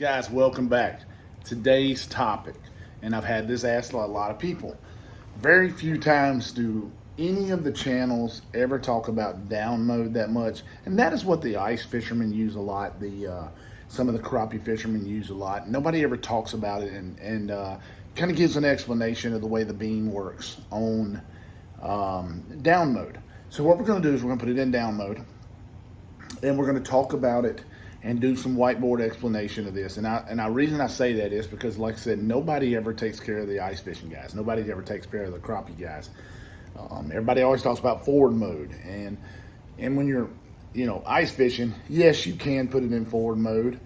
Guys, welcome back. Today's topic, and I've had this asked a lot of people. Very few times do any of the channels ever talk about down mode that much, and that is what the ice fishermen use a lot. Some of the crappie fishermen use a lot. Nobody ever talks about it, and kind of gives an explanation of the way the beam works on down mode. So what we're going to do is we're going to put it in down mode, and we're going to talk about it and do some whiteboard explanation of this. And the reason I say that is because, like I said, nobody ever takes care of the ice fishing guys. Nobody ever takes care of the crappie guys. Everybody always talks about forward mode, and when you're ice fishing, yes, you can put it in forward mode,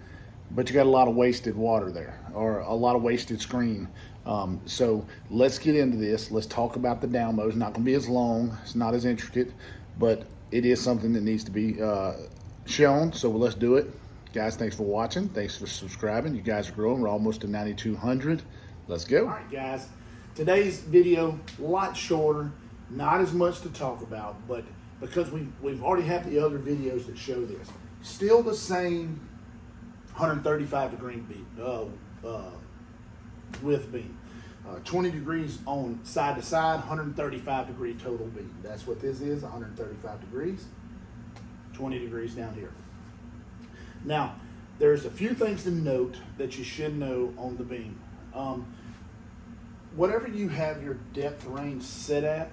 but you got a lot of wasted water there, or a lot of wasted screen. So let's get into this. Let's talk about the down mode. It's not going to be as long. It's not as intricate, but it is something that needs to be shown. So let's do it. Guys, thanks for watching. Thanks for subscribing. You guys are growing. We're almost to 9,200. Let's go. All right, guys. Today's video, a lot shorter, not as much to talk about, but because we've already had the other videos that show this. Still the same 135 degree beam, width beam. 20 degrees on side to side, 135 degree total beam. That's what this is, 135 degrees, 20 degrees down here. Now, there's a few things to note that you should know on the beam. Whatever you have your depth range set at,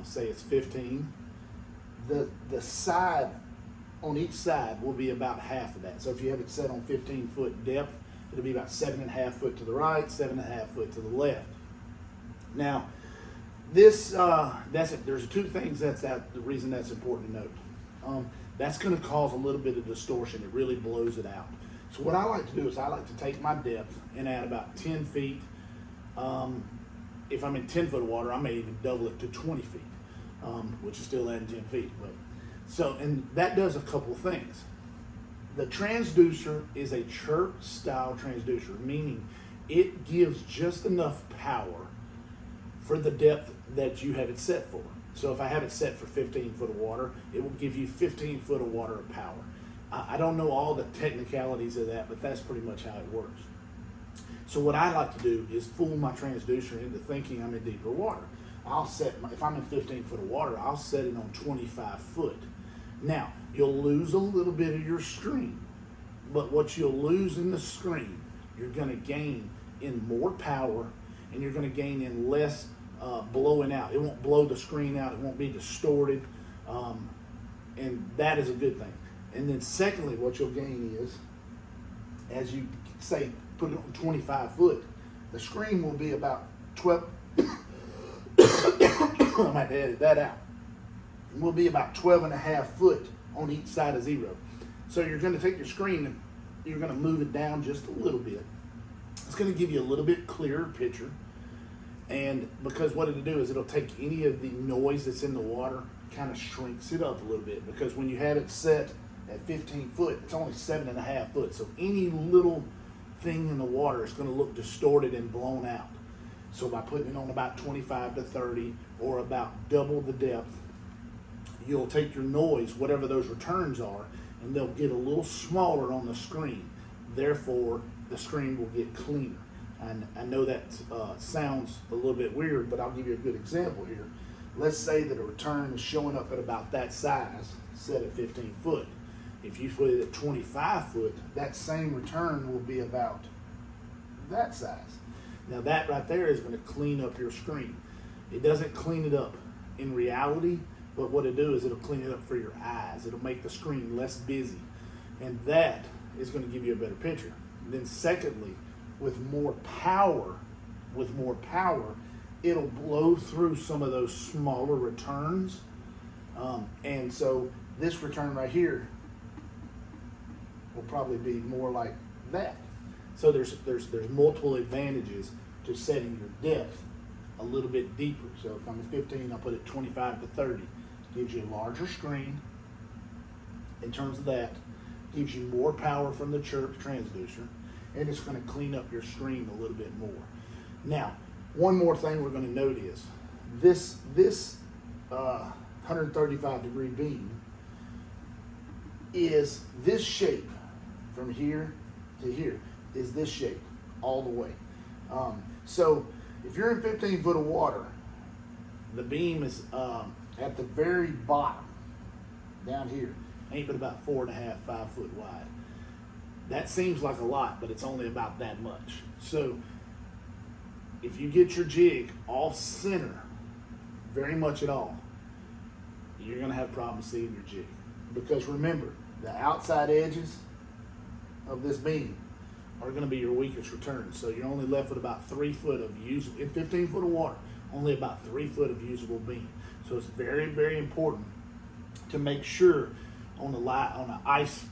say it's 15, the side, on each side will be about half of that. So if you have it set on 15-foot depth, it'll be about 7.5 foot to the right, 7.5 foot to the left. Now, this there's two things the reason that's important to note. That's going to cause a little bit of distortion. It really blows it out. So what I like to do is I like to take my depth and add about 10 feet. If I'm in 10-foot water, I may even double it to 20 feet, which is still adding 10 feet. And that does a couple things. The transducer is a chirp style transducer, meaning it gives just enough power for the depth that you have it set for. So if I have it set for 15 foot of water, it will give you 15 foot of water of power. I don't know all the technicalities of that, but that's pretty much how it works. So what I like to do is fool my transducer into thinking I'm in deeper water. If I'm in 15 foot of water, I'll set it on 25 foot. Now, you'll lose a little bit of your screen, but what you'll lose in the screen, you're going to gain in more power, and you're going to gain in less blowing out. It won't blow the screen out. It won't be distorted, and that is a good thing. And then secondly, what you'll gain is, as you say, put it on 25 foot, the screen will be about 12. I might edit that out. It will be about 12.5 foot on each side of zero. So you're going to take your screen and you're going to move it down just a little bit. It's going to give you a little bit clearer picture. And because what it'll do is it'll take any of the noise that's in the water, kind of shrinks it up a little bit. Because when you have it set at 15 foot, it's only 7.5 foot. So any little thing in the water is going to look distorted and blown out. So by putting it on about 25 to 30 or about double the depth, you'll take your noise, whatever those returns are, and they'll get a little smaller on the screen. Therefore, the screen will get cleaner. And I know that sounds a little bit weird, but I'll give you a good example here. Let's say that a return is showing up at about that size, set at 15 foot. If you put it at 25 foot, that same return will be about that size. Now that right there is going to clean up your screen. It doesn't clean it up in reality, but what it'll do is it'll clean it up for your eyes. It'll make the screen less busy, and that is going to give you a better picture. And then secondly, with more power, it'll blow through some of those smaller returns. And so this return right here will probably be more like that. So there's multiple advantages to setting your depth a little bit deeper. So if I'm at 15, I'll put it 25 to 30. Gives you a larger screen in terms of that. Gives you more power from the chirp transducer. And it's going to clean up your screen a little bit more. Now, one more thing we're going to note is this 135 degree beam is this shape from here to here. is this shape all the way. So if you're in 15 foot of water, the beam is at the very bottom, down here, ain't but about 4.5, 5 foot wide. That seems like a lot, but it's only about that much. So if you get your jig off center very much at all, you're gonna have problems seeing your jig. Because remember, the outside edges of this beam are gonna be your weakest return. So you're only left with about 3 foot of usable, in 15 foot of water, only about 3 foot of usable beam. So it's very, very important to make sure on an ice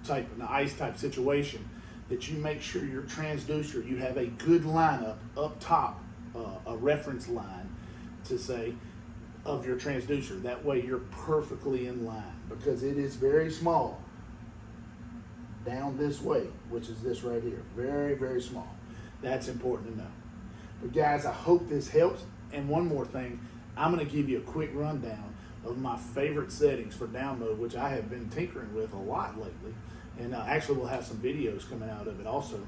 type situation that you make sure your transducer, you have a good lineup up top, a reference line to say of your transducer. That way you're perfectly in line, because it is very small down this way, which is this right here. Very, very small. That's important to know. But guys, I hope this helps. And one more thing, I'm going to give you a quick rundown of my favorite settings for down mode, which I have been tinkering with a lot lately. And actually we'll have some videos coming out of it also.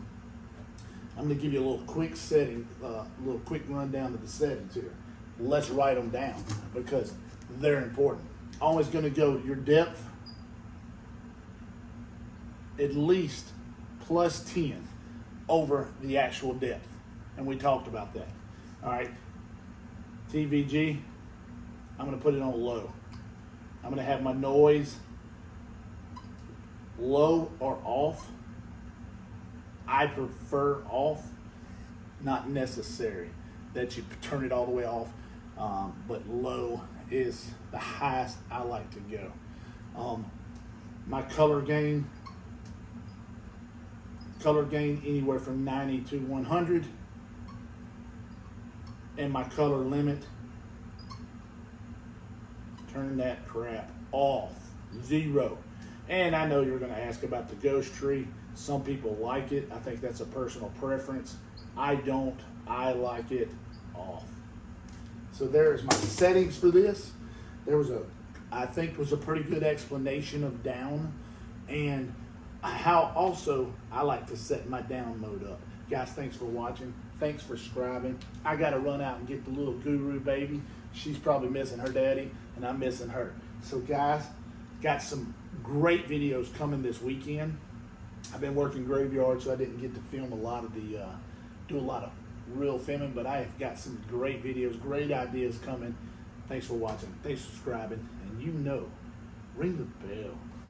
I'm going to give you a little quick setting, little quick rundown of the settings here. Let's write them down because they're important. Always going to go your depth at least plus 10 over the actual depth. And we talked about that. All right. TVG, I'm going to put it on low. I'm going to have my noise low or off. I prefer off, not necessary that you turn it all the way off, but low is the highest I like to go. My color gain anywhere from 90 to 100, and my color limit, turn that crap off, 0. And I know you're going to ask about the ghost tree. Some people like it. I think that's a personal preference. I don't. I like it off. So there's my settings for this. There was I think was a pretty good explanation of down, and how also I like to set my down mode up. Guys, thanks for watching. Thanks for subscribing. I got to run out and get the little guru baby. She's probably missing her daddy, and I'm missing her. So guys, got some great videos coming this weekend. I've been working graveyard, so I didn't get to film a lot of the, do a lot of real filming, but I have got some great videos, great ideas coming. Thanks for watching. Thanks for subscribing. And ring the bell.